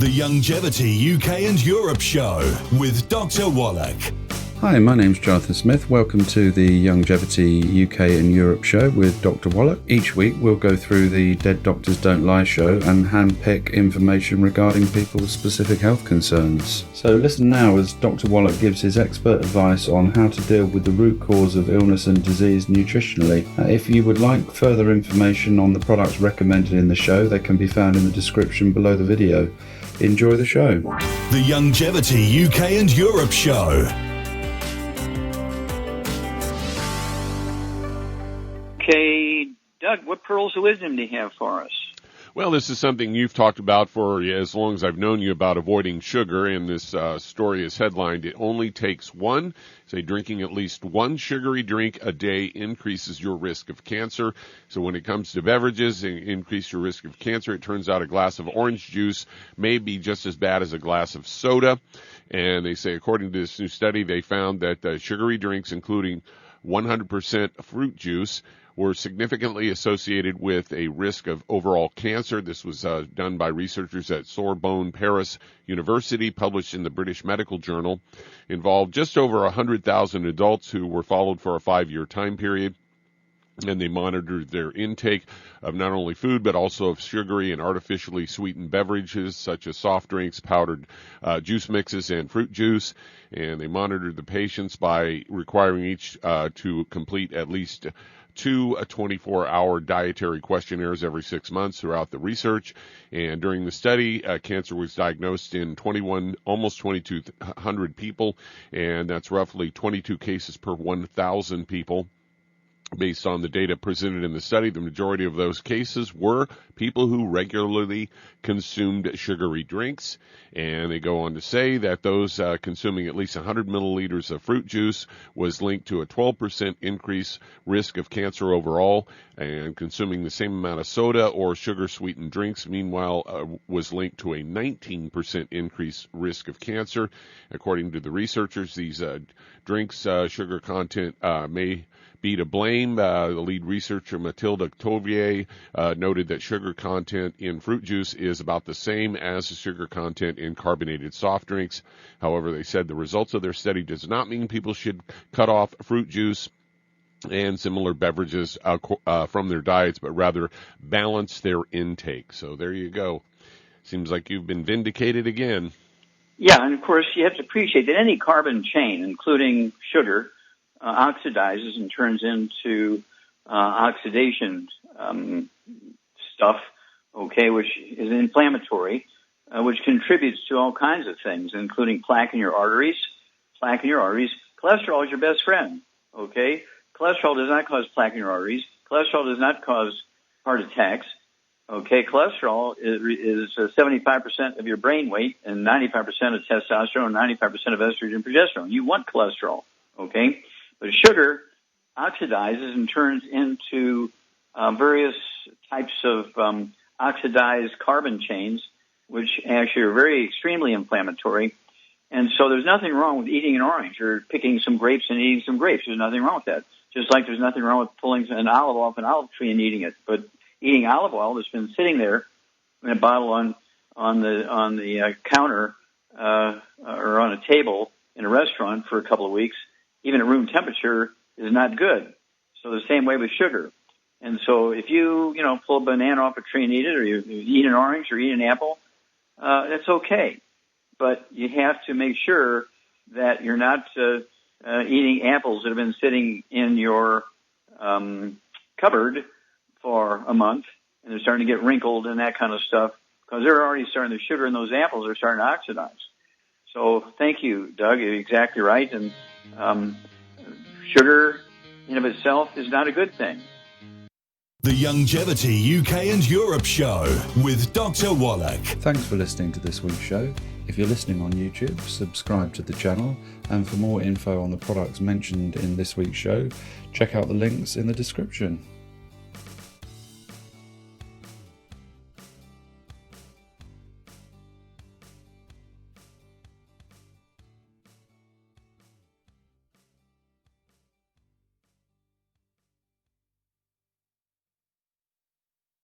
The Youngevity UK and Europe Show with Dr. Wallach. Hi, my name's Jonathan Smith. Welcome to the Youngevity UK and Europe Show with Dr. Wallach. Each week we'll go through the Dead Doctors Don't Lie show and handpick information regarding people's specific health concerns. So listen now as Dr. Wallach gives his expert advice on how to deal with the root cause of illness and disease nutritionally. If you would like further information on the products recommended in the show, they can be found in the description below the video. Enjoy the show. The Youngevity UK and Europe Show. Okay, Doug, what pearls of wisdom do you have for us? Well, this is something you've talked about for as long as I've known you about avoiding sugar, and this story is headlined, "It only takes one." Say drinking at least one sugary drink a day increases your risk of cancer. So when it comes to beverages, increase your risk of cancer. It turns out a glass of orange juice may be just as bad as a glass of soda. And they say, according to this new study, they found that sugary drinks, including 100% fruit juice, were significantly associated with a risk of overall cancer. This was done by researchers at Sorbonne Paris University, published in the British Medical Journal, involved just over 100,000 adults who were followed for a 5-year time period. And they monitored their intake of not only food, but also of sugary and artificially sweetened beverages, such as soft drinks, powdered juice mixes, and fruit juice. And they monitored the patients by requiring each to complete at least two 24-hour dietary questionnaires every 6 months throughout the research. And during the study, cancer was diagnosed in almost 2,200 people, and that's roughly 22 cases per 1,000 people. Based on the data presented in the study, the majority of those cases were people who regularly consumed sugary drinks. And they go on to say that those consuming at least 100 milliliters of fruit juice was linked to a 12% increase risk of cancer overall. And consuming the same amount of soda or sugar-sweetened drinks, meanwhile, was linked to a 19% increased risk of cancer. According to the researchers, these drinks' sugar content may be to blame. The lead researcher, Mathilde Tovier, noted that sugar content in fruit juice is about the same as the sugar content in carbonated soft drinks. However, they said the results of their study does not mean people should cut off fruit juice and similar beverages from their diets, but rather balance their intake. So there you go. Seems like you've been vindicated again. Yeah, and of course you have to appreciate that any carbon chain, including sugar, oxidizes and turns into oxidation stuff, okay, which is inflammatory, which contributes to all kinds of things, including plaque in your arteries. Cholesterol is your best friend, okay? Cholesterol does not cause plaque in your arteries. Cholesterol does not cause heart attacks, okay? Cholesterol is 75% of your brain weight and 95% of testosterone, 95% of estrogen and progesterone. You want cholesterol, okay? But sugar oxidizes and turns into various types of oxidized carbon chains, which actually are very extremely inflammatory. And so there's nothing wrong with eating an orange or picking some grapes and eating some grapes. There's nothing wrong with that. Just like there's nothing wrong with pulling an olive off an olive tree and eating it. But eating olive oil that's been sitting there in a bottle on the counter or on a table in a restaurant for a couple of weeks, even at room temperature, is not good. So the same way with sugar. And so if you pull a banana off a tree and eat it, or you eat an orange or eat an apple, that's okay. But you have to make sure that you're not eating apples that have been sitting in your cupboard for a month, and they're starting to get wrinkled and that kind of stuff, because they're already starting, the sugar in those apples are starting to oxidize. So thank you, Doug. You're exactly right. And sugar in of itself is not a good thing. The Youngevity UK and Europe Show with Dr. Wallach. Thanks for listening to this week's show. If you're listening on YouTube, subscribe to the channel. And for more info on the products mentioned in this week's show, check out the links in the description.